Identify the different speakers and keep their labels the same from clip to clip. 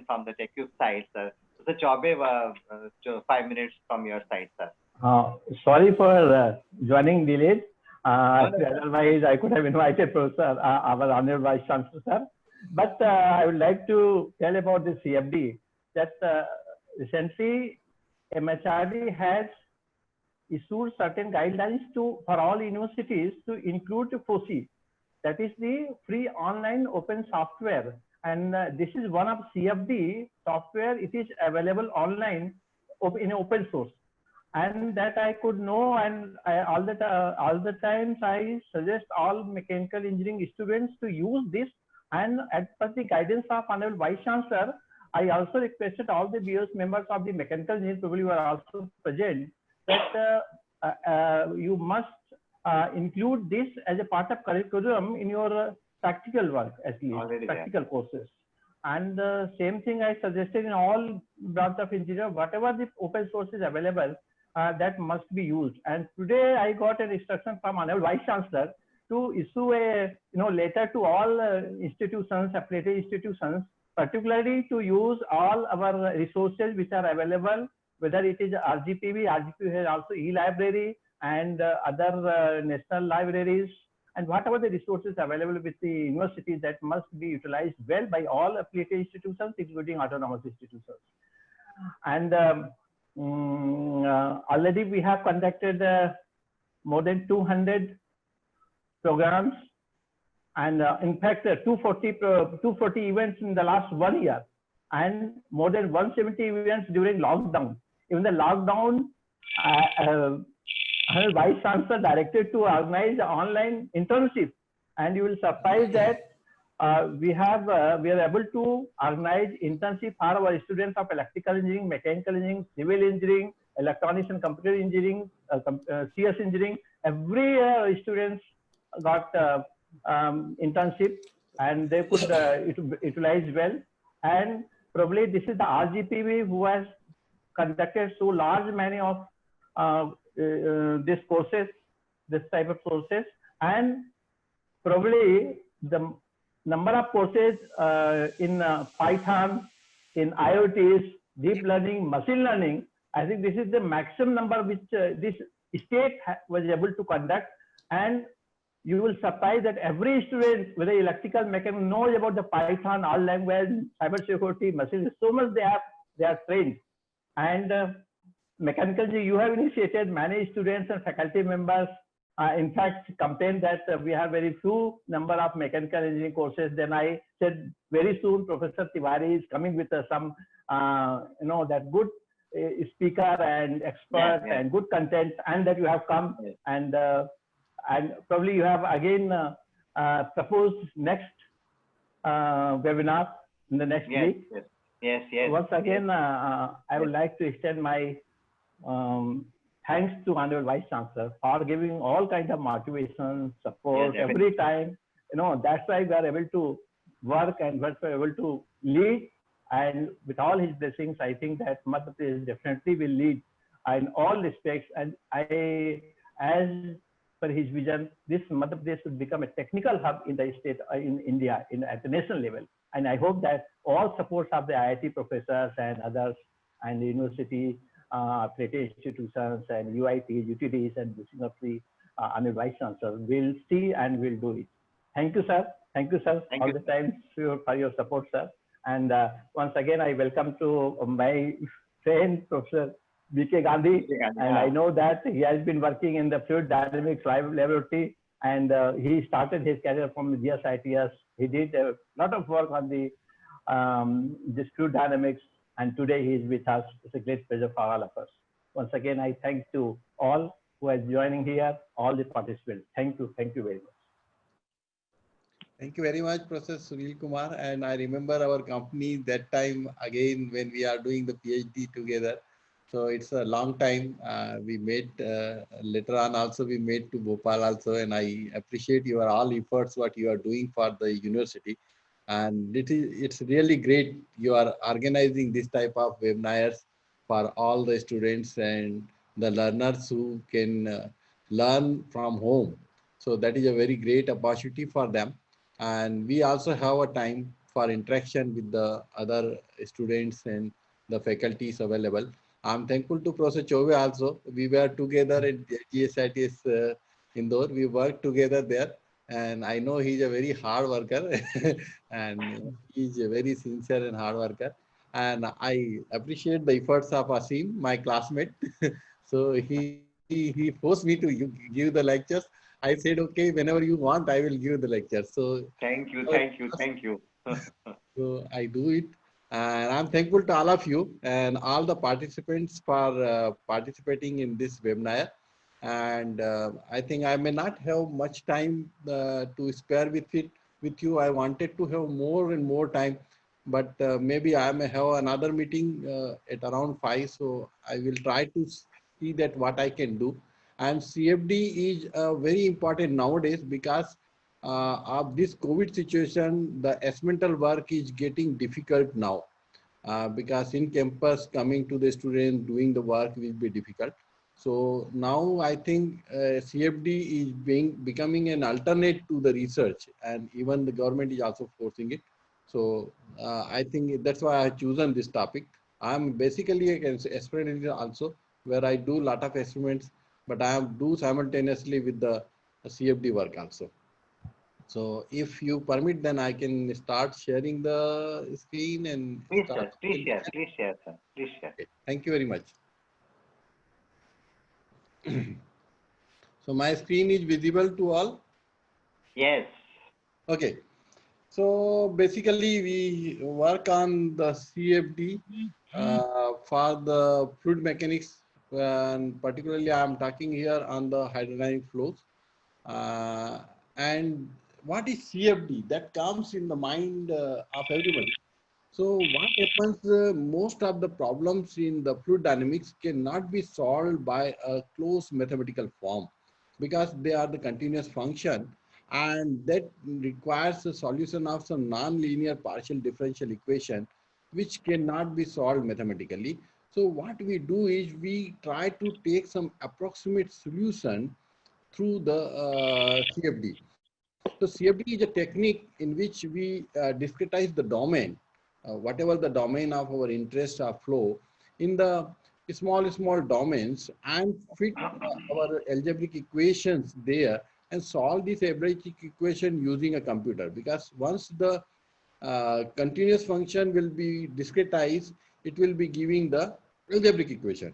Speaker 1: from the TechCube side, sir. So, Chaube, 5 minutes from your side, sir.
Speaker 2: Sorry for joining delayed.
Speaker 1: No, no, sir.
Speaker 2: Otherwise, I could have invited Professor, our Honorable Vice Chancellor, sir. But I would like to tell about the CFD that recently MHRD has issued certain guidelines for all universities to include FOSI, that is the free online open software. And this is one of CFD software. It is available online in open source. And that I could know, and all the times I suggest all mechanical engineering students to use this. And as per the guidance of Honorable Vice Chancellor, I also requested all the BOS members of the mechanical engineering people who are also present that you must include this as a part of curriculum in your practical work, at least practical courses. And the same thing I suggested in all branches of engineering, whatever the open source is available, that must be used. And today I got an instruction from Honorable Vice Chancellor to issue a letter to all institutions, affiliated institutions, particularly to use all our resources which are available, whether it is RGPB. RGPB has also e-library and other national libraries, and whatever the resources available with the universities, that must be utilized well by all affiliated institutions, including autonomous institutions. And already we have conducted more than 200 programs, and in fact 240 events in the last 1 year, and more than 170 events during lockdown. Even the lockdown, Vice Chancellor directed to organize online internship, and you will surprise that we are able to organize internship for our students of electrical engineering, mechanical engineering, civil engineering, electronics and computer engineering, CS engineering. Every students got internship, and they could utilize well. And probably this is the RGPB who has conducted so large many of these courses, this type of courses, and probably the number of courses in Python, in IoTs, deep learning, machine learning. I think this is the maximum number which this state was able to conduct. And you will surprise that every student, whether electrical, mechanical, knows about the Python, all language, cyber security, machine, so much they are trained. And mechanical, you have initiated many students and faculty members. In fact, complained that we have very few number of mechanical engineering courses. Then I said very soon Professor Tiwari is coming with some, that good speaker and expert and good content, and that you have come, and probably you have again proposed next webinar in the next week.
Speaker 1: Yes.
Speaker 2: Once again, I would like to extend my thanks to Honorable Vice Chancellor for giving all kinds of motivation, support every time. That's why we are able to work and we are able to lead. And with all his blessings, I think that Madhya Pradesh definitely will lead in all respects. And as per his vision, this Madhya Pradesh should become a technical hub in the state, in India, at the national level. And I hope that all supports of the IIT professors and others, and the university, affiliated institutions and UITs, UTDs, and the Honorable Vice Chancellor will see and will do it. Thank you, sir. Thank you, sir, all the time for your support, sir. And once again, I welcome to my friend, Professor B.K. Gandhi. And I know that he has been working in the Fluid Dynamics Laboratory, and he started his career from the GSITS. He did a lot of work on this Fluid Dynamics, and today he is with us. It's a great pleasure for all of us. Once again, I thank to all who are joining here, all the participants. Thank you very much.
Speaker 3: Thank you very much, Professor Sunil Kumar. And I remember our company that time again when we are doing the PhD together. So it's a long time. We met later on also we met to Bhopal also, and I appreciate your all efforts what you are doing for the university. And it's really great you are organizing this type of webinars for all the students and the learners who can learn from home. So that is a very great opportunity for them. And we also have a time for interaction with the other students and the faculties available. I'm thankful to Professor Chove also. We were together at GSITS Indore. We worked together there. And I know he's a very hard worker and he's a very sincere and hard worker. And I appreciate the efforts of Asim, my classmate. So he forced me to give the lectures. I said, okay, whenever you want, I will give the lecture. So,
Speaker 1: Thank you,
Speaker 3: so,
Speaker 1: thank you, thank you.
Speaker 3: so I do it. And I'm thankful to all of you and all the participants for participating in this webinar. And I think I may not have much time to spare with you. I wanted to have more and more time, but maybe I may have another meeting at around 5. So I will try to see that what I can do. And CFD is very important nowadays because of this COVID situation. The experimental work is getting difficult now because in campus coming to the students doing the work will be difficult. So now I think CFD is becoming an alternate to the research, and even the government is also forcing it. So I think that's why I have chosen this topic. I'm basically an experimenter also, where I do a lot of experiments, but I do simultaneously with the CFD work also. So if you permit, then I can start sharing the screen and
Speaker 1: Please,
Speaker 3: start.
Speaker 1: sir, please share, please share, sir, please share.
Speaker 3: Okay. Thank you very much. So my screen is visible to all.
Speaker 1: Yes.
Speaker 3: Okay. So basically we work on the CFD for the fluid mechanics, and particularly I'm talking here on the hydrodynamic flows. And what is CFD? That comes in the mind of everybody. So what happens, most of the problems in the fluid dynamics cannot be solved by a closed mathematical form because they are the continuous function, and that requires a solution of some non-linear partial differential equation which cannot be solved mathematically. So what we do is we try to take some approximate solution through the CFD. So CFD is a technique in which we discretize the domain, whatever the domain of our interest or flow, in the small domains, and fit our algebraic equations there and solve this algebraic equation using a computer. Because once the continuous function will be discretized, it will be giving the algebraic equation.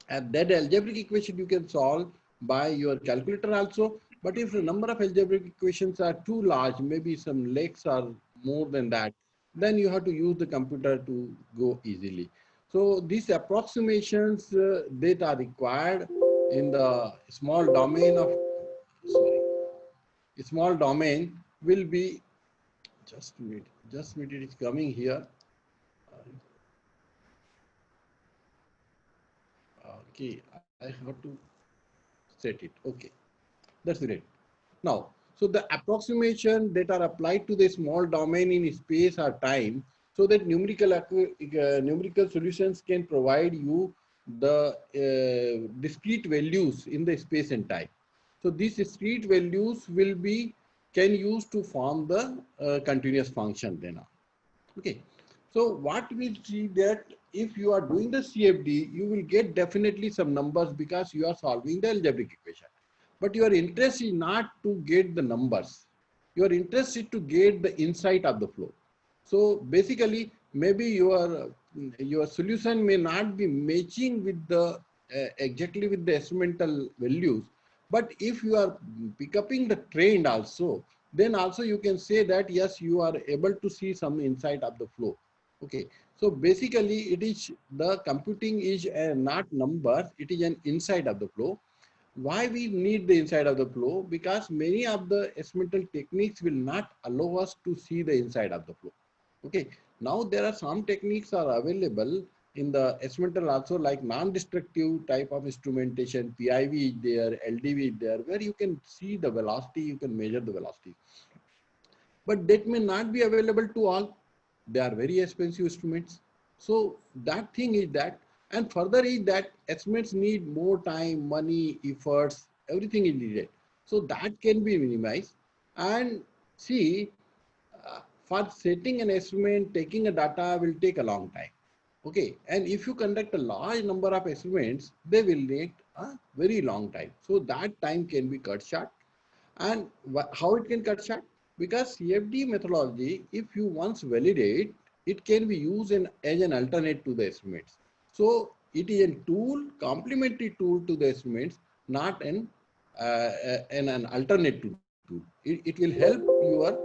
Speaker 3: And that algebraic equation you can solve by your calculator also. But if the number of algebraic equations are too large, maybe some lakes are more than that, then you have to use the computer to go easily. So these approximations that are required in the small domain of, sorry, small domain will be, just a minute, it is coming here. Okay, I have to set it. Okay, that's great. Now, so the approximation that are applied to the small domain in space or time, so that numerical solutions can provide you the discrete values in the space and time. So these discrete values will be can use to form the continuous function then. Okay. So what we see that if you are doing the CFD, you will get definitely some numbers because you are solving the algebraic equation. But your interest is not to get the numbers. Your interest is to get the insight of the flow. So basically, maybe your solution may not be matching with the exactly with the experimental values. But if you are picking the trend also, then also you can say that yes, you are able to see some insight of the flow. Okay, so basically it is the computing is not numbers, it is an insight of the flow. Why we need the inside of the flow? Because many of the experimental techniques will not allow us to see the inside of the flow. Okay, now there are some techniques are available in the experimental also, like non-destructive type of instrumentation, PIV is there, LDV is there, where you can see the velocity, you can measure the velocity. But that may not be available to all. They are very expensive instruments. So that thing is that, and further is that experiments need more time, money, efforts, everything is needed. So that can be minimized. And see, for setting an experiment, taking a data will take a long time. Okay, and if you conduct a large number of experiments, they will take a very long time. So that time can be cut short. And how it can cut short? Because CFD methodology, if you once validate, it can be used as an alternate to the experiments. So it is a tool, complementary tool to the experiments, not an alternate tool. It will help your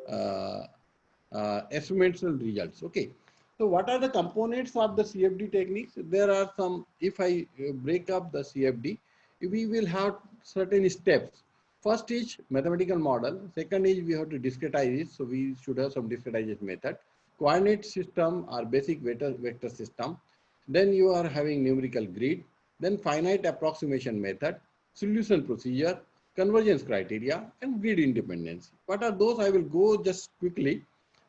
Speaker 3: uh, experimental results. Okay. So what are the components of the CFD techniques? There are some, if I break up the CFD, we will have certain steps. First is mathematical model. Second is we have to discretize it. So we should have some discretization method. Coordinate system or basic vector system. Then you are having numerical grid. Then finite approximation method, solution procedure, convergence criteria, and grid independence. What are those? I will go just quickly.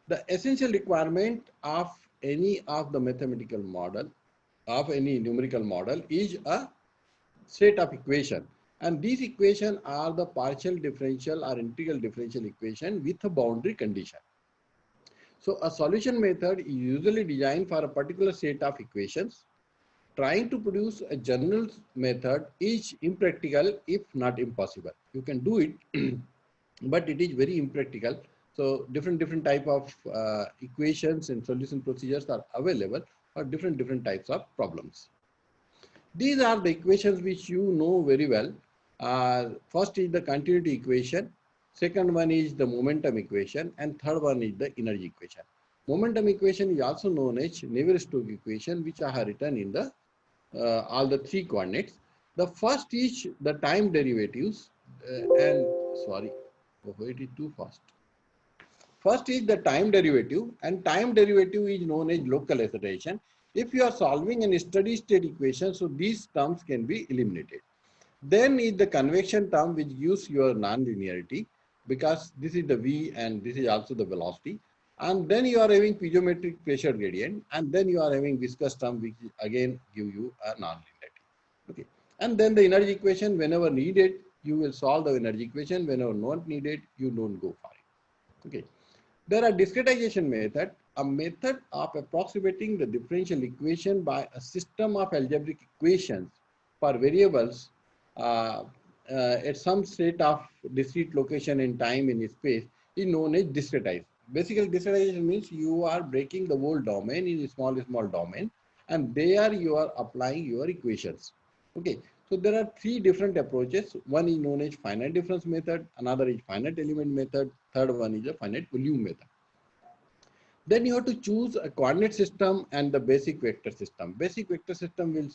Speaker 3: The essential requirement of any of the mathematical model, of any numerical model, is a set of equation, and these equations are the partial differential or integral differential equation with a boundary condition. So a solution method is usually designed for a particular set of equations. Trying to produce a general method is impractical, if not impossible. You can do it, but it is very impractical. So different type of equations and solution procedures are available for different types of problems. These are the equations which you know very well. First is the continuity equation. Second one is the momentum equation, and third one is the energy equation. Momentum equation is also known as Navier-Stokes equation, which I have written in the all the three coordinates. The first is the time derivatives, and sorry, it is too fast. First is the time derivative, and time derivative is known as local acceleration. If you are solving a steady state equation, so these terms can be eliminated. Then is the convection term, which gives your non-linearity, because this is the V and this is also the velocity. And then you are having piezometric pressure gradient, and then you are having viscous term, which again give you a non-linearity. Okay. And then the energy equation, whenever needed, you will solve the energy equation. Whenever not needed, you don't go for it. Okay. There are discretization method, a method of approximating the differential equation by a system of algebraic equations for variables at some state of discrete location in time in space is known as discretized. Basically, discretization means you are breaking the whole domain in a small domain, and there you are applying your equations. Okay. So there are three different approaches. One is known as finite difference method, another is finite element method, third one is a finite volume method. Then you have to choose a coordinate system and the basic vector system. Basic vector system will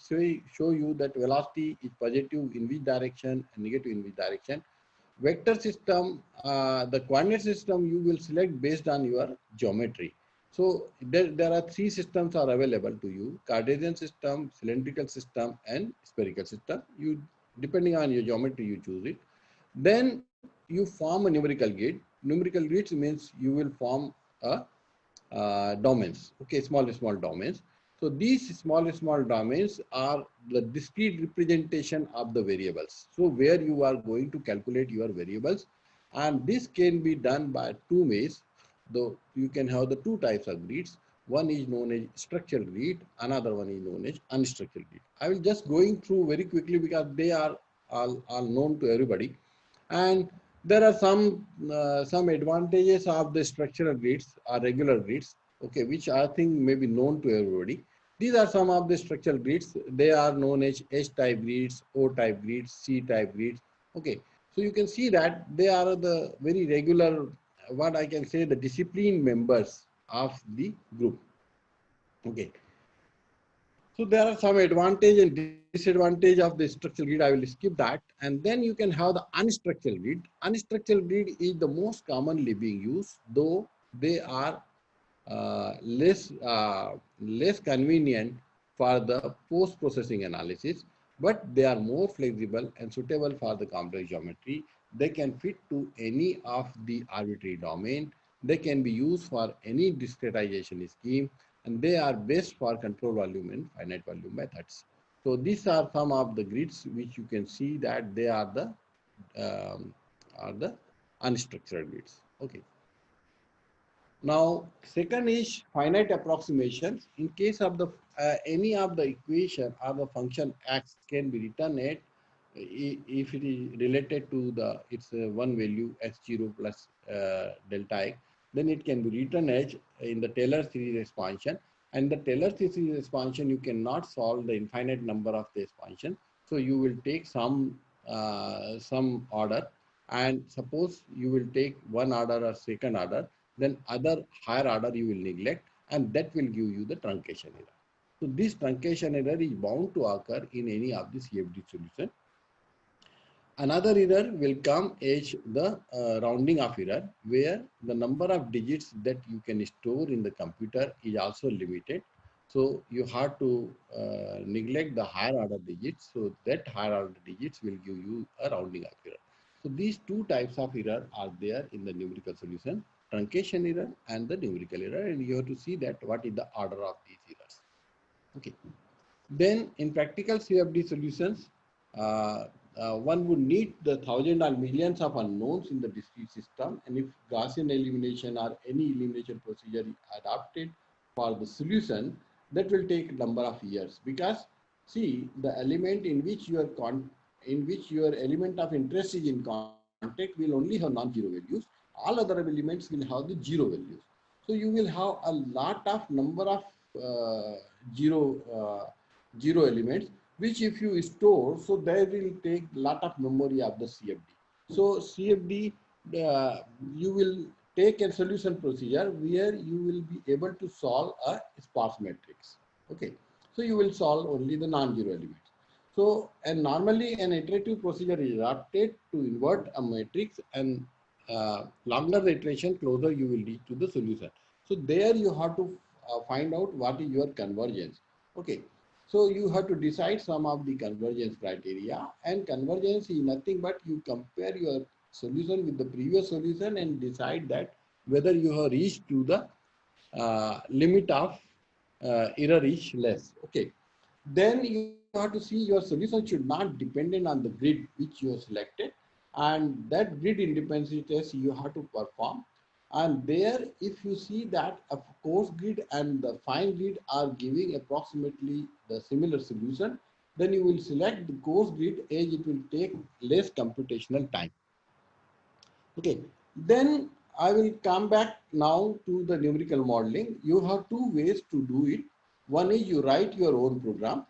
Speaker 3: show you that velocity is positive in which direction and negative in which direction. Vector system, the coordinate system you will select based on your geometry. So there are three systems are available to you: Cartesian system, cylindrical system, and spherical system. You, depending on your geometry, you choose it. Then you form a numerical grid. Numerical grids means you will form a domains. Okay, small domains. So these small domains are the discrete representation of the variables. So where you are going to calculate your variables, and this can be done by two ways. Though you can have the two types of grids. One is known as structural grid, another one is known as unstructured grid. I will just going through very quickly because they are all known to everybody. And there are some advantages of the structural grids or regular grids, okay, which I think may be known to everybody. These are some of the structural grids. They are known as S-type grids, O-type grids, C-type grids. Okay, so you can see that they are the very regular, what I can say, the discipline members of the group. Okay. So there are some advantage and disadvantage of the structural grid. I will skip that. And then you can have the unstructured grid. Unstructured grid is the most commonly being used, though they are less convenient for the post-processing analysis, but they are more flexible and suitable for the complex geometry. They can fit to any of the arbitrary domain. They can be used for any discretization scheme, and they are best for control volume and finite volume methods. So these are some of the grids which you can see that they are the unstructured grids. Okay. Now, second is finite approximations. In case of the any of the equation or the function x can be written at if it is related to the its one value x0 plus delta x, then it can be written as in the Taylor series expansion. And the Taylor series expansion, you cannot solve the infinite number of the expansion. So you will take some order, and suppose you will take one order or second order, then other higher order you will neglect, and that will give you the truncation error. So this truncation error is bound to occur in any of the CFD solution. Another error will come as the rounding off error, where the number of digits that you can store in the computer is also limited. So you have to neglect the higher order digits. So that higher order digits will give you a rounding off error. So these two types of error are there in the numerical solution: truncation error and the numerical error. And you have to see that what is the order of these errors. Okay. Then in practical CFD solutions, one would need the thousands or millions of unknowns in the discrete system. And if Gaussian elimination or any elimination procedure is adopted for the solution, that will take a number of years, because see, the element in which your element of interest is in contact will only have non-zero values. All other elements will have the zero values. So you will have a lot of number of zero elements, which if you store, so they will take lot of memory of the CFD. So CFD, you will take a solution procedure where you will be able to solve a sparse matrix. Okay, so you will solve only the non-zero elements. So, and normally an iterative procedure is adopted to invert a matrix, and longer the iteration, closer you will reach to the solution. So there you have to find out what is your convergence. Okay, so you have to decide some of the convergence criteria, and convergence is nothing but you compare your solution with the previous solution and decide that whether you have reached to the limit of error is less. Okay, then you have to see your solution should not dependent on the grid which you have selected, and that grid independency test you have to perform. And there, if you see that a coarse grid and the fine grid are giving approximately the similar solution, then you will select the coarse grid as it will take less computational time. Okay, then I will come back now to the numerical modeling. You have two ways to do it. One is you write your own program.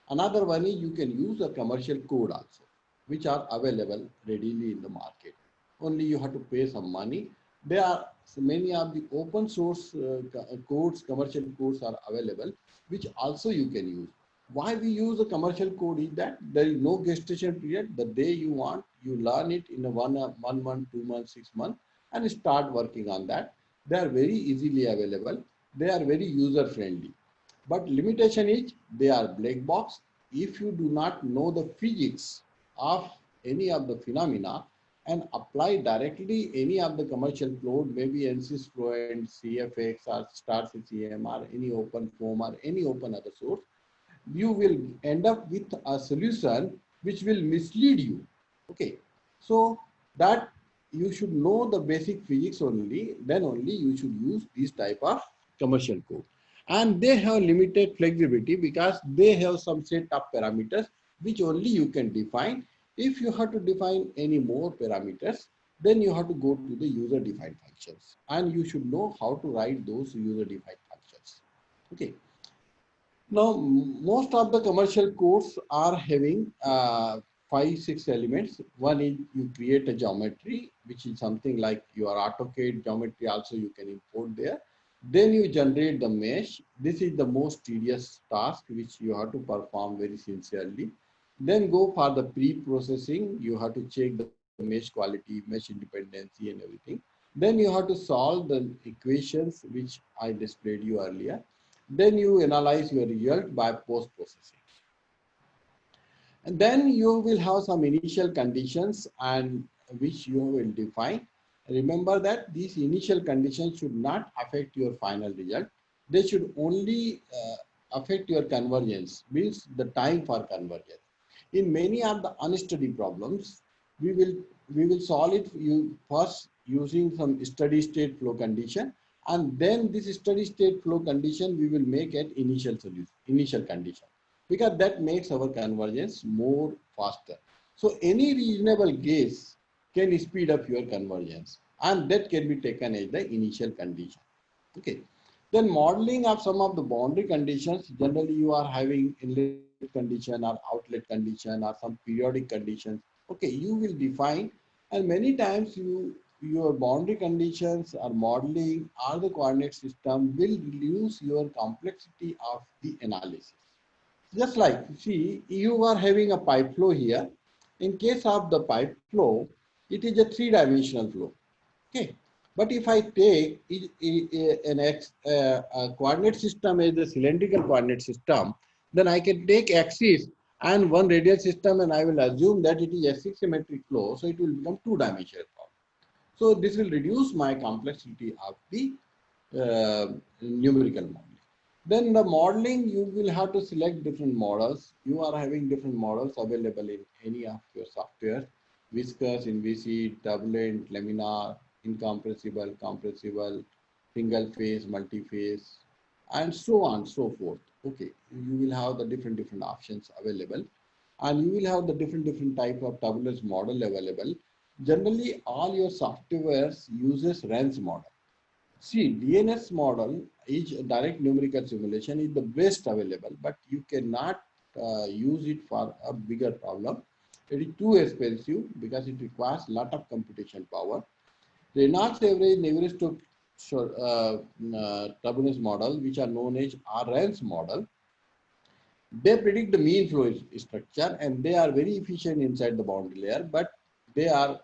Speaker 3: Another one is you can use a commercial code also, which are available readily in the market. Only you have to pay some money. There are many of the open source codes, commercial codes are available, which also you can use. Why we use a commercial code is that there is no gestation period. The day you want, you learn it in a one month, 2 months, 6 months, and start working on that. They are very easily available. They are very user friendly. But limitation is they are black box. If you do not know the physics of any of the phenomena and apply directly any of the commercial code, maybe ANSYS Fluent, CFX or Star CCM or any open form or any open other source, you will end up with a solution which will mislead you. Okay, so that you should know the basic physics only, then only you should use this type of commercial code. And they have limited flexibility because they have some set of parameters which only you can define. If you have to define any more parameters, then you have to go to the user defined functions, and you should know how to write those user defined functions. Okay. Now, most of the commercial codes are having 5-6 elements. One is you create a geometry, which is something like your AutoCAD geometry also you can import there. Then you generate the mesh. This is the most tedious task which you have to perform very sincerely. Then go for the pre-processing. You have to check the mesh quality, mesh independency and everything. Then you have to solve the equations which I displayed you earlier. Then you analyze your result by post-processing. And then you will have some initial conditions and which you will define. Remember that these initial conditions should not affect your final result. They should only affect your convergence, means the time for convergence. In many of the unsteady problems, we will solve it first using some steady state flow condition, And then this steady state flow condition we will make at initial solution, initial condition, because that makes our convergence more faster. So any reasonable guess can speed up your convergence, and that can be taken as the initial condition. Okay. Then modeling of some of the boundary conditions, generally you are having inlet condition or outlet condition or some periodic conditions. Okay, you will define, and many times your boundary conditions or modeling or the coordinate system will reduce your complexity of the analysis. Just like, see, you are having a pipe flow here. In case of the pipe flow, it is a three-dimensional flow. Okay, but if I take a coordinate system as the cylindrical coordinate system, then I can take axis and one radial system, and I will assume that it is a symmetric flow, so it will become two-dimensional flow. So this will reduce my complexity of the numerical modeling. Then the modeling, you will have to select different models. You are having different models available in any of your software: viscous, inviscid, turbulent, laminar, incompressible, compressible, single phase, multi-phase, and so on, so forth. Okay, you will have the different options available, and you will have the different type of turbulence model available. Generally, all your softwares uses RANS model. See, DNS model is a direct numerical simulation is the best available, but you cannot use it for a bigger problem. It is too expensive because it requires a lot of computation power. Reynolds average Navier-Stokes turbulence model, which are known as RANS model, they predict the mean flow structure, and they are very efficient inside the boundary layer, but they are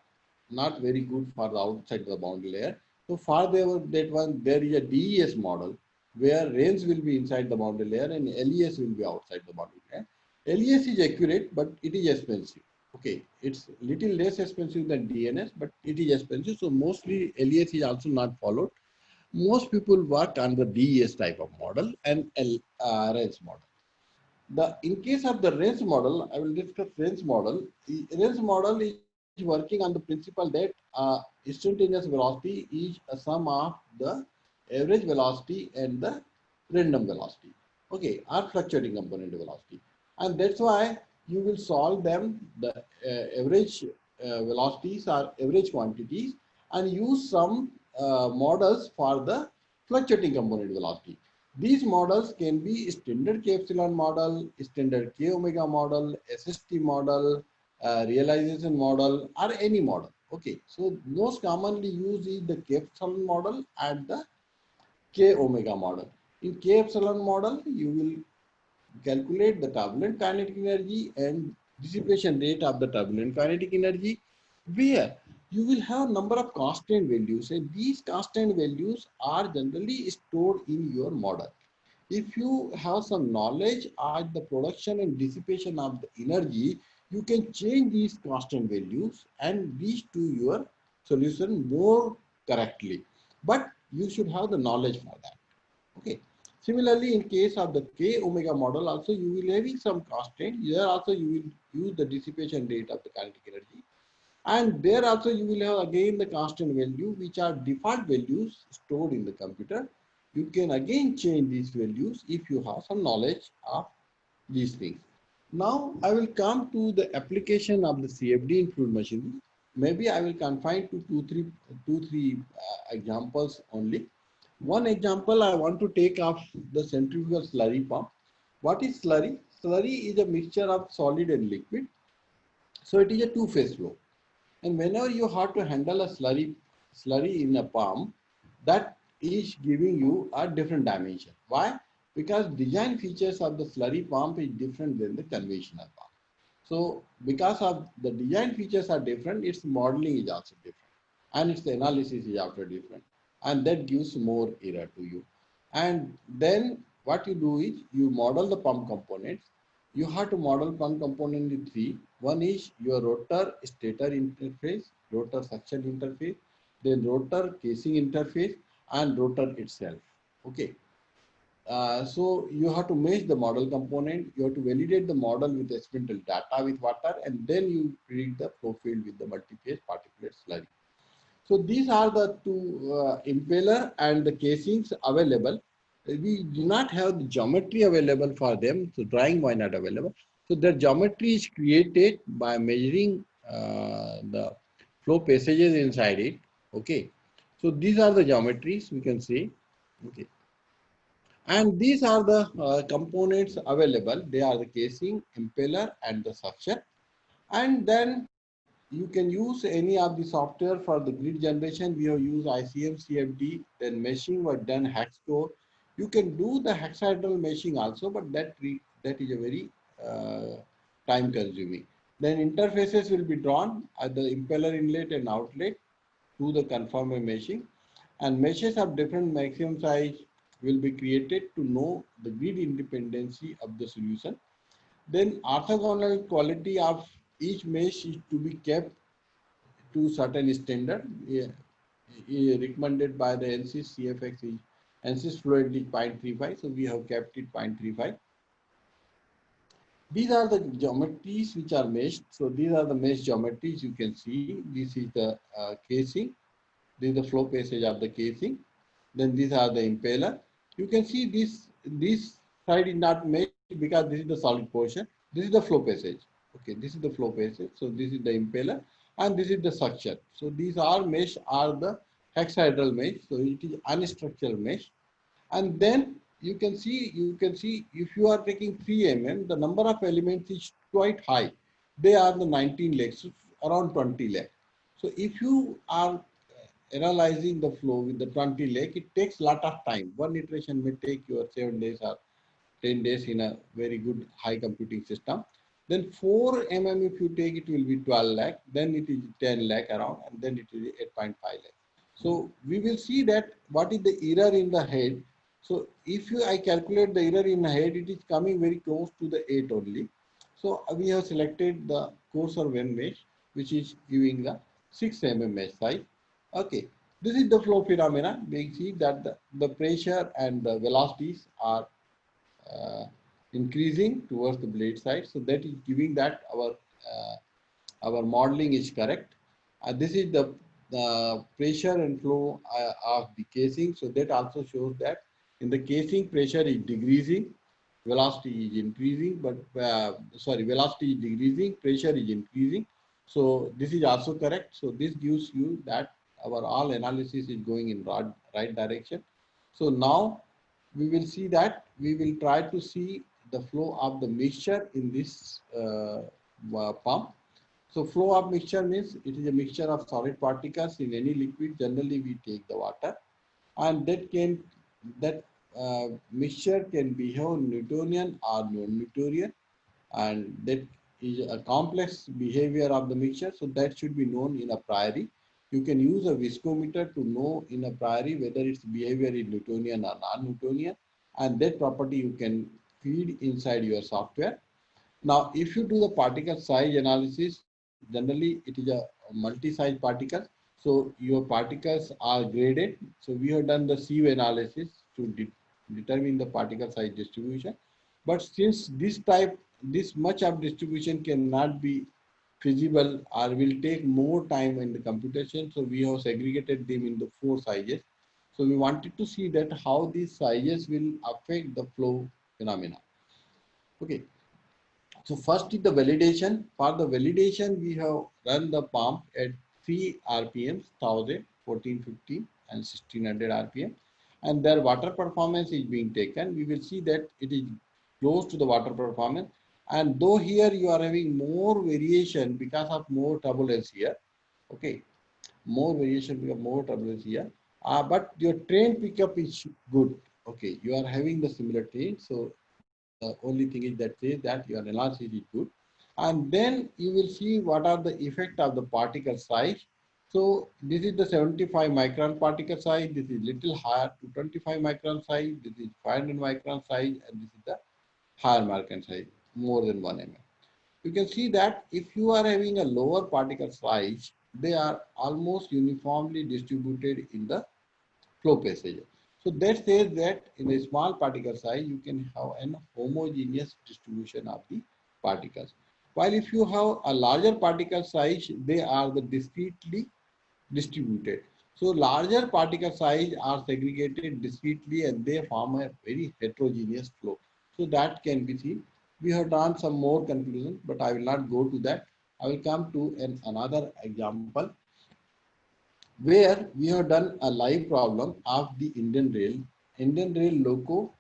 Speaker 3: not very good for the outside the boundary layer. So for that one, there is a DES model where range will be inside the boundary layer and LES will be outside the boundary layer. LES is accurate, but it is expensive. Okay, it's little less expensive than DNS, but it is expensive. So mostly LES is also not followed. Most people work on the DES type of model and range model. In case of the range model, I will discuss range model. The range model is working on the principle that instantaneous velocity is a sum of the average velocity and the random velocity. Okay, or fluctuating component velocity, and that's why you will solve them the average velocities or average quantities and use some models for the fluctuating component velocity. These models can be standard K epsilon model, standard K omega model, SST model, realization model, or any model. Okay, so most commonly used is the K epsilon model and the K omega model. In K epsilon model, you will calculate the turbulent kinetic energy and dissipation rate of the turbulent kinetic energy, where you will have number of constant values, and these constant values are generally stored in your model. If you have some knowledge at the production and dissipation of the energy, you can change these constant values and reach to your solution more correctly. But you should have the knowledge for that. Okay. Similarly, in case of the K omega model, also you will having some constant. Here also you will use the dissipation rate of the kinetic energy, and there also you will have again the constant value, which are default values stored in the computer. You can again change these values if you have some knowledge of these things. Now I will come to the application of the CFD in fluid machinery. Maybe I will confine to two, three examples only. One example I want to take of the centrifugal slurry pump. What is slurry? Slurry is a mixture of solid and liquid. So it is a two-phase flow. And whenever you have to handle a slurry in a pump, that is giving you a different dimension. Why? Because design features of the slurry pump is different than the conventional pump. So because of the design features are different, its modeling is also different, and its analysis is also different, and that gives more error to you. And then what you do is you model the pump components. You have to model pump component in three. One is your rotor stator interface, rotor suction interface, then rotor casing interface, and rotor itself. Okay. So you have to measure the model component, you have to validate the model with experimental data with water, and then you predict the flow field with the multi-phase particulate slurry. So these are the two impeller and the casings available. We do not have the geometry available for them, so drawing why not available. So their geometry is created by measuring the flow passages inside it. Okay, so these are the geometries we can see. Okay, and these are the components available. They are the casing, impeller, and the suction. And then you can use any of the software for the grid generation. We have used ICM, CFD, then meshing was done Hexcore. You can do the hexahedral meshing also, but that is a very time consuming. Then interfaces will be drawn at the impeller inlet and outlet to the conformer meshing, and meshes of different maximum size will be created to know the grid independency of the solution. Then orthogonal quality of each mesh is to be kept to certain standard recommended by the NCS CFX is NCS fluid is 0.35, so we have kept it 0.35. These are the geometries which are meshed. So these are the mesh geometries you can see. This is the casing. This is the flow passage of the casing. Then these are the impeller. You can see this side is not meshed because this is the solid portion. This is the flow passage. Okay, this is the flow passage. So this is the impeller and this is the suction. So these are mesh are the hexahedral mesh. So it is unstructured mesh. And then you can see if you are taking 3 mm, the number of elements is quite high. They are the 19 lakhs, around 20 lakh. So if you are analyzing the flow with the 20 lakh, it takes a lot of time. One iteration may take your 7 days or 10 days in a very good high computing system. Then 4 mm if you take, it will be 12 lakh, then it is 10 lakh around, and then it is 8.5 lakh. So we will see that what is the error in the head. So if I calculate the error in the head, it is coming very close to the 8 only. So we have selected the coarser one mesh, which is giving the 6 mm mesh size. Okay, this is the flow phenomena. We see that the pressure and the velocities are increasing towards the blade side. So that is giving that our modeling is correct. This is the pressure and flow of the casing. So that also shows that in the casing pressure is decreasing, velocity is increasing, but velocity is decreasing, pressure is increasing. So this is also correct. So this gives you that our all analysis is going in right direction. So now we will see that we will try to see the flow of the mixture in this pump. So flow of mixture means it is a mixture of solid particles in any liquid. Generally, we take the water, and that mixture can behave Newtonian or non-Newtonian, and that is a complex behavior of the mixture. So that should be known in a priori. You can use a viscometer to know in a priori whether its behavior is Newtonian or non-Newtonian, and that property you can feed inside your software. Now, if you do the particle size analysis, generally it is a multi-size particle. So your particles are graded. So we have done the sieve analysis to determine the particle size distribution. But since this much of distribution cannot be feasible or will take more time in the computation, so we have segregated them into 4 sizes. So we wanted to see that how these sizes will affect the flow phenomena. Okay. So first is the validation. For the validation, we have run the pump at 3 RPMs, 1000, 1450 and 1600 RPM. And their water performance is being taken. We will see that it is close to the water performance. And though here you are having more variation because of more turbulence here. Okay, more variation because more turbulence here. But your train pickup is good. Okay, you are having the similar train. So the only thing is that says that your analysis is good. And then you will see what are the effect of the particle size. So this is the 75 micron particle size. This is little higher to 25 micron size. This is 500 micron size, and this is the higher micron size, more than 1 mm. You can see that if you are having a lower particle size, they are almost uniformly distributed in the flow passage. So that says that in a small particle size, you can have an homogeneous distribution of the particles. While if you have a larger particle size, they are the discretely distributed. So larger particle size are segregated discretely and they form a very heterogeneous flow. So that can be seen. We have done some more conclusion, but I will not go to that. I will come to another example where we have done a live problem of the Indian Rail. Indian Rail loco,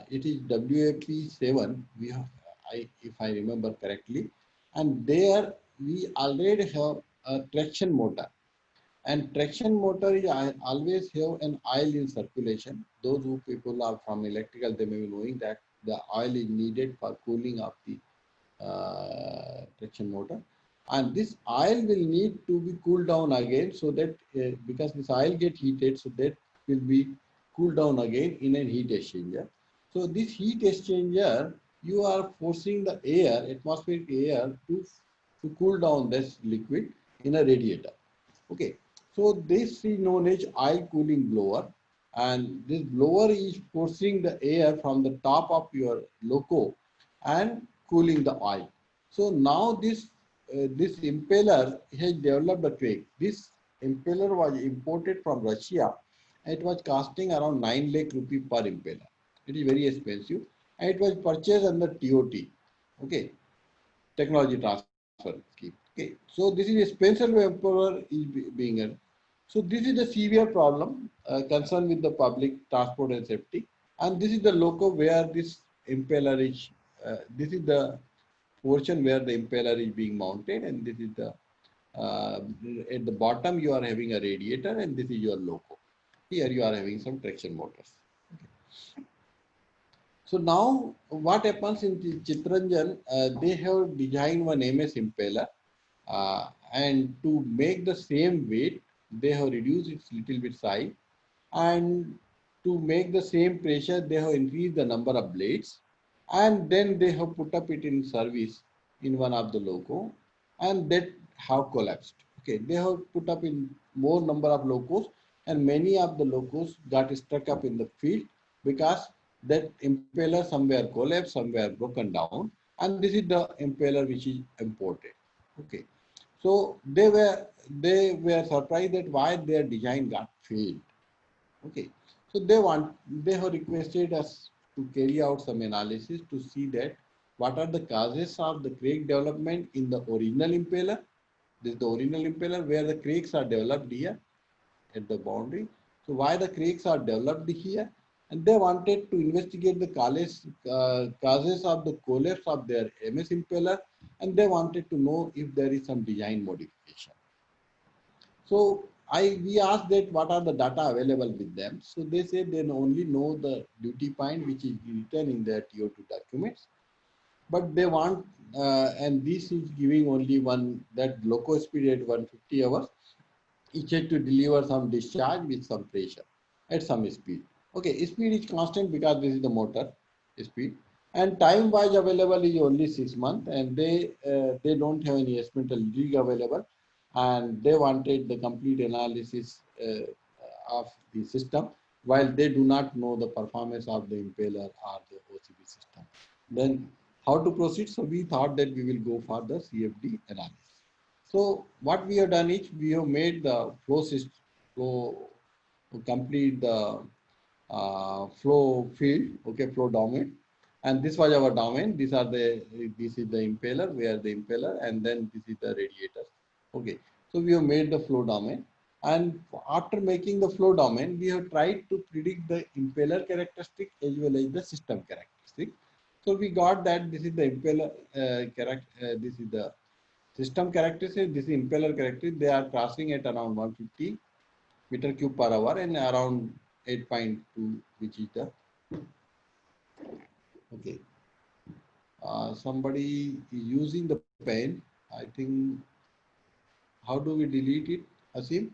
Speaker 3: it is WAP7, we have, if I remember correctly, and there we already have a traction motor. And traction motor is always have an oil in circulation. Those who people are from electrical, they may be knowing that the oil is needed for cooling of the traction motor. And this oil will need to be cooled down again so that because this oil get heated, so that will be cooled down again in a heat exchanger. So this heat exchanger, you are forcing the air, atmospheric air to cool down this liquid in a radiator. Okay. So this is known as oil cooling blower, and this blower is forcing the air from the top of your loco and cooling the oil. So now this impeller has developed a crank. This impeller was imported from Russia. It was costing around 9 lakh rupee per impeller. It is very expensive, and it was purchased under TOT. Okay, technology transfer scheme. Okay, so this is a Spencer impeller is being a. So this is a severe problem concerned with the public transport and safety, and this is the loco where this impeller is. This is the portion where the impeller is being mounted, and this is the at the bottom you are having a radiator, and this is your loco. Here you are having some traction motors. Okay. So now what happens in Chittaranjan, they have designed one MS impeller, and to make the same weight, they have reduced its little bit size, and to make the same pressure, they have increased the number of blades, and then they have put up it in service in one of the loco, and that have collapsed. Okay, they have put up in more number of locos, and many of the locos got stuck up in the field because that impeller somewhere collapsed, somewhere broken down, and this is the impeller which is imported. Okay, so they were surprised that why their design got failed. Okay, so they have requested us to carry out some analysis to see that what are the causes of the crank development in the original impeller. This is the original impeller where the cranks are developed here at the boundary. So why the cranks are developed here? And they wanted to investigate the causes of the collapse of their MS impeller, and they wanted to know if there is some design modification. So we asked that what are the data available with them. So they said they only know the duty point which is written in their TO2 documents, but they want and this is giving only one that loco speed at 150 hours. It had to deliver some discharge with some pressure at some speed. Okay, speed is constant because this is the motor speed, and time wise available is only 6 months, and they don't have any experimental rig available, and they wanted the complete analysis of the system while they do not know the performance of the impeller or the OCB system. Then how to proceed? So we thought that we will go for the CFD analysis. So what we have done is we have made the flow system, flow to complete the flow field, okay, flow domain, and this was our domain. This is the impeller, where the impeller, and then this is the radiator. Okay, so we have made the flow domain, and after making the flow domain, we have tried to predict the impeller characteristic as well as the system characteristic. So we got that this is the impeller this is the system characteristic, this is impeller characteristic. They are crossing at around 150 meter cube per hour and around 8.2, which is the okay. Somebody is using the pen. I think. How do we delete it, Asim?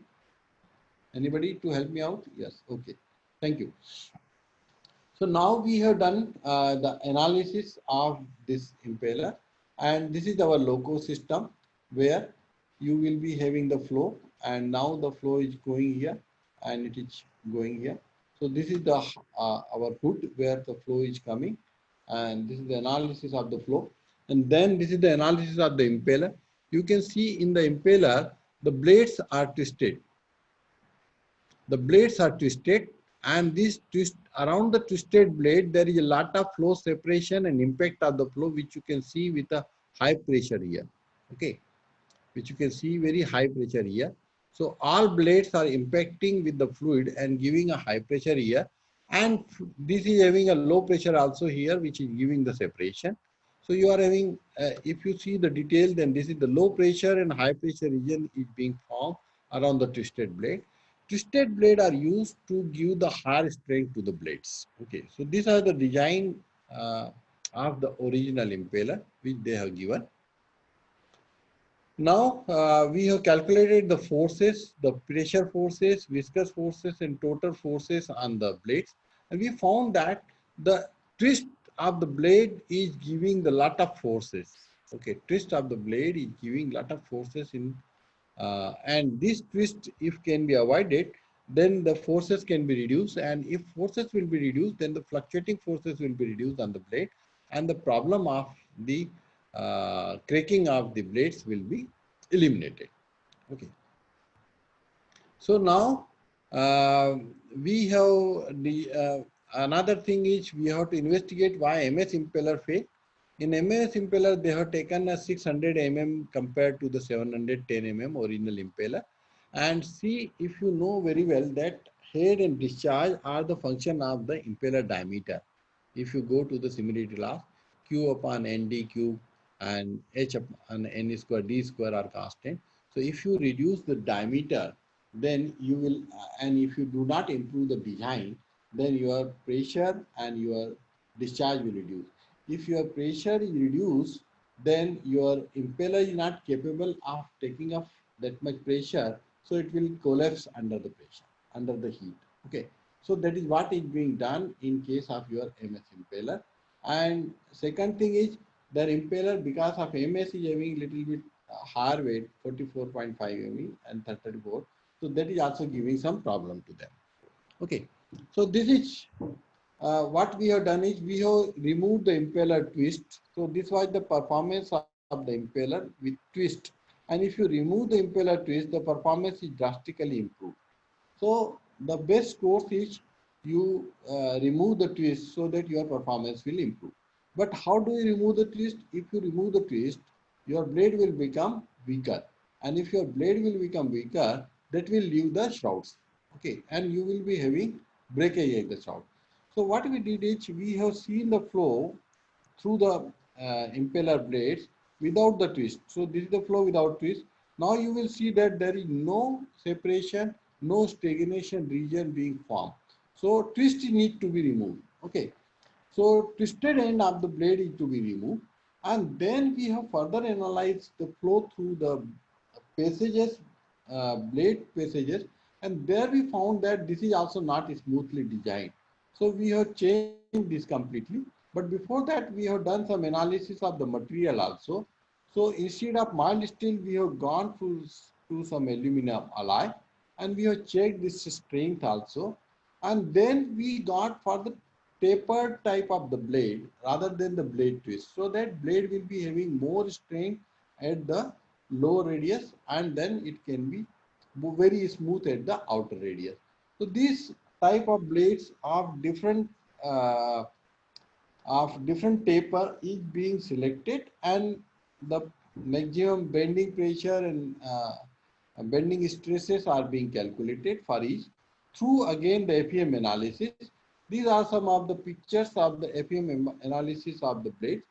Speaker 3: Anybody to help me out? Yes. Okay. Thank you. So now we have done the analysis of this impeller, and this is our loco system where you will be having the flow, and now the flow is going here and it is going here. So this is the our hood where the flow is coming, and this is the analysis of the flow, and then this is the analysis of the impeller. You can see in the impeller the blades are twisted. The blades are twisted, and this twist around the twisted blade, there is a lot of flow separation and impact of the flow, which you can see with a high pressure here. Okay, which you can see very high pressure here. So all blades are impacting with the fluid and giving a high pressure here. And this is having a low pressure also here, which is giving the separation. So you are having, if you see the detail, then this is the low pressure and high pressure region is being formed around the twisted blade. Twisted blade are used to give the higher strength to the blades. Okay, so these are the design of the original impeller which they have given. Now we have calculated the forces, the pressure forces, viscous forces, and total forces on the blades, and we found that the twist of the blade is giving the lot of forces. Okay, twist of the blade is giving lot of forces in, and this twist, if can be avoided, then the forces can be reduced, and if forces will be reduced, then the fluctuating forces will be reduced on the blade, and the problem of the cracking of the blades will be eliminated. Okay. So now we have the another thing is we have to investigate why MS impeller failed. In MS impeller, they have taken a 600 mm compared to the 710 mm original impeller, and see if you know very well that head and discharge are the function of the impeller diameter. If you go to the similarity law, Q upon ND cube and H upon N square D square are constant. So if you reduce the diameter, then you will, and if you do not improve the design, then your pressure and your discharge will reduce. If your pressure is reduced, then your impeller is not capable of taking up that much pressure, so it will collapse under the pressure, under the heat. Okay, so that is what is being done in case of your MS impeller. And second thing is the impeller, because of MS is having little bit higher weight, 44.5 mm and 34, so that is also giving some problem to them. Okay, so this is what we have done is we have removed the impeller twist. So this was the performance of the impeller with twist. And if you remove the impeller twist, the performance is drastically improved. So the best course is you remove the twist so that your performance will improve. But how do you remove the twist? If you remove the twist, your blade will become weaker. And if your blade will become weaker, that will leave the shrouds. Okay, and you will be having breakage at the shroud. So what we did is we have seen the flow through the impeller blades without the twist. So this is the flow without twist. Now you will see that there is no separation, no stagnation region being formed. So twist need to be removed. Okay. So twisted end of the blade is to be removed, and then we have further analyzed the flow through the passages, blade passages, and there we found that this is also not smoothly designed. So we have changed this completely. But before that, we have done some analysis of the material also. So instead of mild steel, we have gone to some aluminum alloy, and we have checked this strength also. And then we got for the tapered type of the blade rather than the blade twist. So that blade will be having more strength at the low radius, and then it can be very smooth at the outer radius. So these type of blades of different taper is being selected, and the maximum bending pressure and bending stresses are being calculated for each through again the FEM analysis. These are some of the pictures of the FEM analysis of the blades,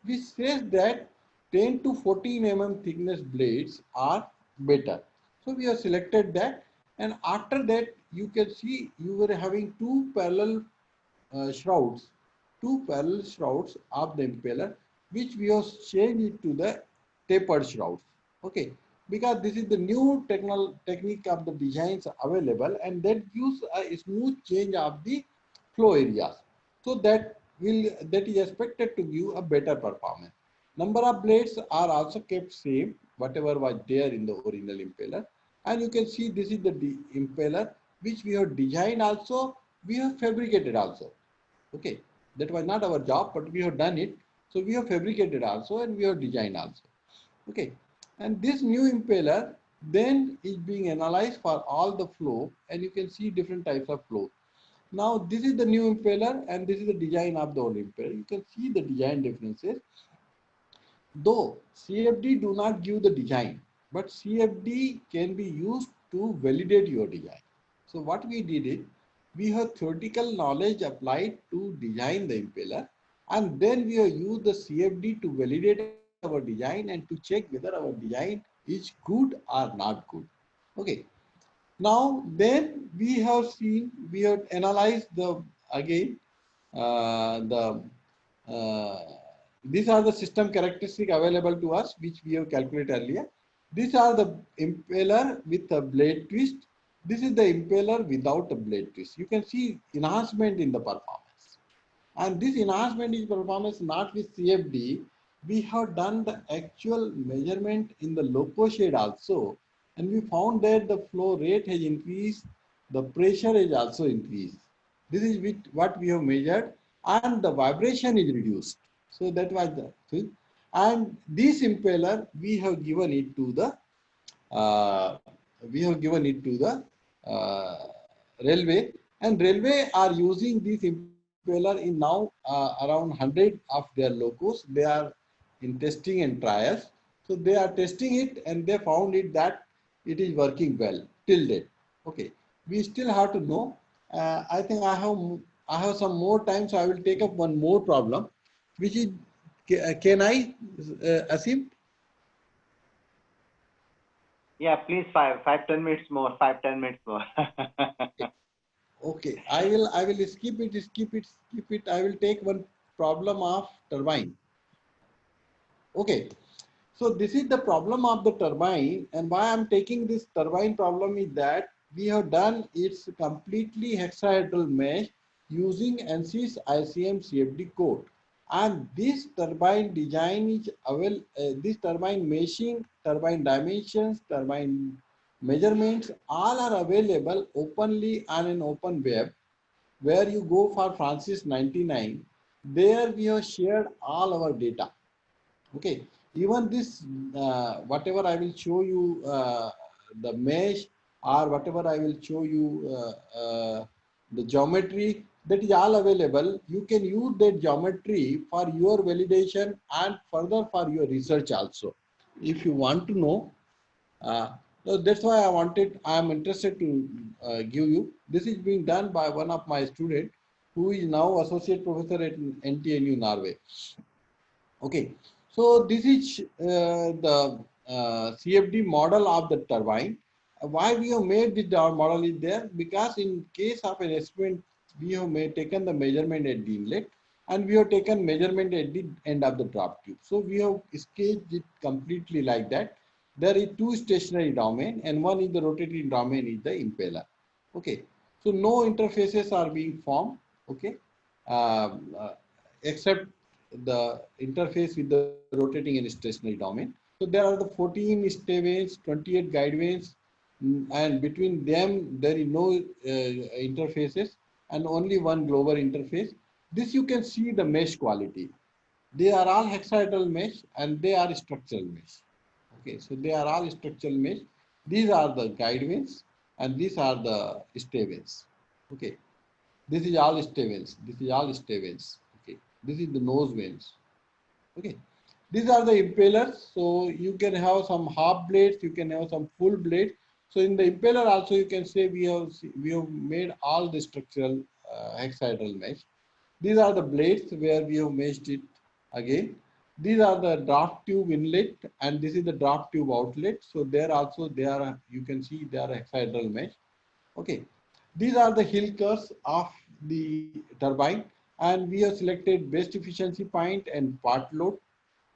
Speaker 3: which says that 10 to 14 mm thickness blades are better. So we have selected that, and after that you can see you were having two parallel shrouds of the impeller, which we have changed it to the tapered shrouds. Okay, because this is the new technique of the designs available, and that gives a smooth change of the flow areas. So that is expected to give a better performance. Number of blades are also kept same, whatever was there in the original impeller. And you can see this is the impeller which we have designed also, we have fabricated also. Okay, that was not our job, but we have done it. So we have fabricated also, and we have designed also. Okay, and this new impeller then it's being analyzed for all the flow, and you can see different types of flow. Now this is the new impeller and this is the design of the old impeller. You can see the design differences. Though CFD do not give the design, but CFD can be used to validate your design. So what we did is, we have theoretical knowledge applied to design the impeller, and then we have used the CFD to validate our design and to check whether our design is good or not good. Okay. Now then we have analyzed the again the these are the system characteristics available to us, which we have calculated earlier. These are the impeller with a blade twist. This is the impeller without a blade twist. You can see enhancement in the performance. And this enhancement in performance not with CFD. We have done the actual measurement in the loco shade also. And we found that the flow rate has increased, the pressure is also increased. This is what we have measured, and the vibration is reduced. So that was the thing. And this impeller, we have given it to the railway, and railway are using this impeller in now around 100 of their locos. They are in testing and trials. So they are testing it and they found it that it is working well till date. Okay, we still have to know. I think I have some more time, so I will take up one more problem, which is can I, Asim?
Speaker 1: Yeah, please 10 minutes more, 10 minutes more.
Speaker 3: Okay, I will skip it. I will take one problem of turbine. Okay, so this is the problem of the turbine, and why I'm taking this turbine problem is that we have done its completely hexahedral mesh using ANSYS ICM CFD code. And this turbine design is this turbine meshing, turbine dimensions, turbine measurements, all are available openly on an open web. Where you go for Francis 99, there we have shared all our data. Okay, even this whatever I will show you the mesh, or whatever I will show you the geometry, that is all available. You can use that geometry for your validation and further for your research also. If you want to know, so that's why I am interested to give you. This is being done by one of my students who is now associate professor at NTNU Norway. Okay, so this is the CFD model of the turbine. Why we have made this model is there, because in case of an experiment, we have taken the measurement at the inlet and we have taken measurement at the end of the drop tube. So we have sketched it completely like that. There is two stationary domain and one is the rotating domain is the impeller. Okay, so no interfaces are being formed. Okay, except the interface with the rotating and stationary domain. So there are the 14 stay vanes, 28 guide vanes, and between them there is no interfaces and only one global interface. This you can see the mesh quality. They are all hexahedral mesh and they are structural mesh. Okay, so they are all structural mesh. These are the guide vanes and these are the stay vanes. Okay, this is all stay vanes. This is all stay vanes. Okay, this is the nose vanes. Okay, these are the impellers. So you can have some half blades, you can have some full blades. So in the impeller also you can say we have made all the structural hexahedral mesh. These are the blades where we have meshed it again. These are the draft tube inlet and this is the draft tube outlet. So there also you can see they are hexahedral mesh. Okay, these are the hill curves of the turbine, and we have selected best efficiency point and part load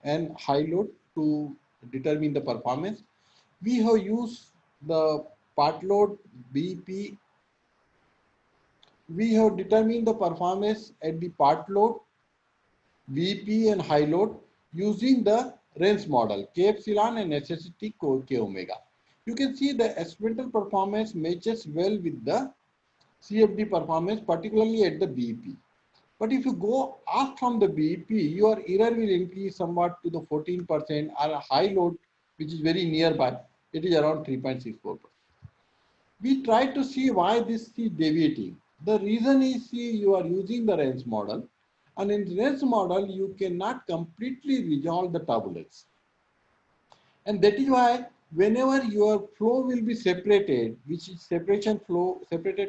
Speaker 3: and high load to determine the performance. We have used the part load BP. We have determined the performance at the part load, BP and high load using the Renz model, K epsilon and SST K omega. You can see the experimental performance matches well with the CFD performance, particularly at the BP. But if you go off from the BP, your error will increase somewhat to the 14% or a high load, which is very nearby, it is around 3.64%. We try to see why this is deviating. The reason is, see, you are using the range model, and in range model you cannot completely resolve the turbulence, and that is why whenever your flow will be separated, which is separated flow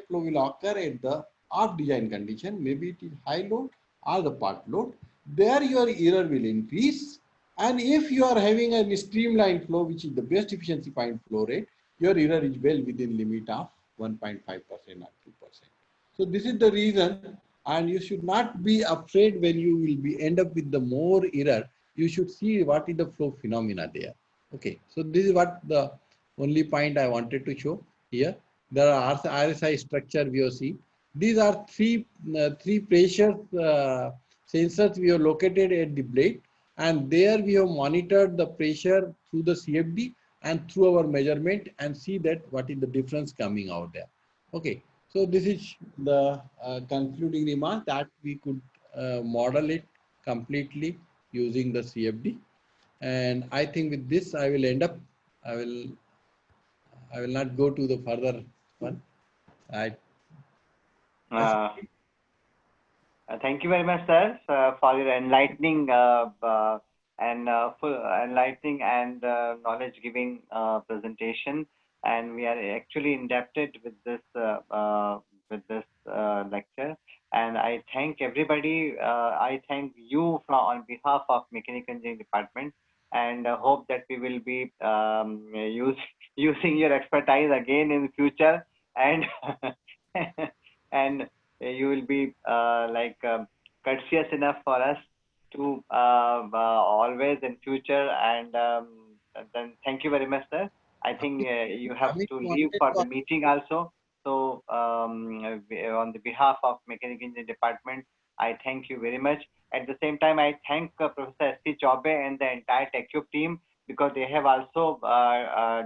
Speaker 3: will occur at the off design condition, maybe it is high load or the part load, there your error will increase. And if you are having a streamlined flow, which is the best efficiency point flow rate, your error is well within limit of 1.5% or 2%. So this is the reason, and you should not be afraid when you will be end up with the more error. You should see what is the flow phenomena there. Okay, so this is what the only point I wanted to show here. There are RSI structure VOC. These are three pressure sensors we have located at the blade, and there we have monitored the pressure through the CFD and through our measurement, and see that what is the difference coming out there. Okay, so this is the concluding remark that we could model it completely using the CFD. And I think with this I will end up. I will not go to the further one.
Speaker 1: Thank you very much, sir, for your enlightening full enlightening and knowledge-giving presentation. And we are actually indebted with this lecture. And I thank everybody. I thank you on behalf of Mechanical Engineering Department, and hope that we will be using your expertise again in the future, and and you will be courteous enough for us to always in future. And then thank you very much, sir. I think you have to leave for the meeting also. So on the behalf of Mechanical Engineering Department, I thank you very much. At the same time, I thank Professor S.T. Chaubey and the entire TechCube team, because they have also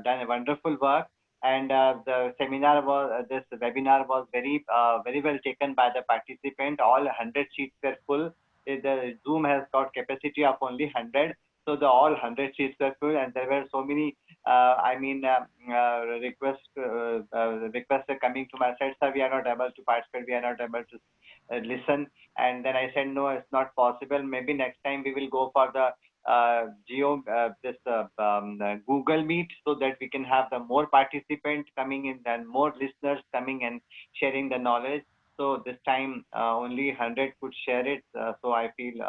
Speaker 1: done a wonderful work. And the seminar was, this webinar was very well taken by the participant. All 100 seats were full. The Zoom has got capacity of only 100. So the all 100 seats were full, and there were so many requests coming to my side, sir, we are not able to participate, we are not able to listen. And then I said, no, it's not possible. Maybe next time we will go for the Google Meet, so that we can have the more participants coming in and more listeners coming and sharing the knowledge. So this time only 100 could share it. So I feel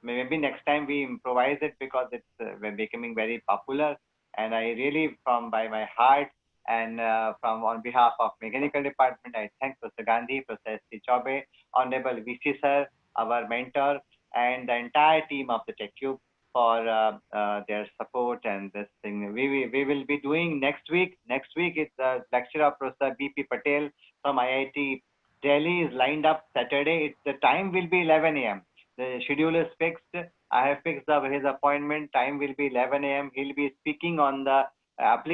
Speaker 1: maybe next time we improvise it, because it's becoming very popular. And I really, from by my heart and from on behalf of Mechanical Department, I thank Professor Gandhi, Professor S.T. Chaubey, Honorable VC sir, our mentor, and the entire team of the TechCube for their support and this thing. We will be doing next week. Next week it's a lecture of Professor B.P. Patel from IIT Delhi is lined up Saturday. The time will be 11 a.m. The schedule is fixed. I have fixed his appointment. Time will be 11 a.m. He'll be speaking on the application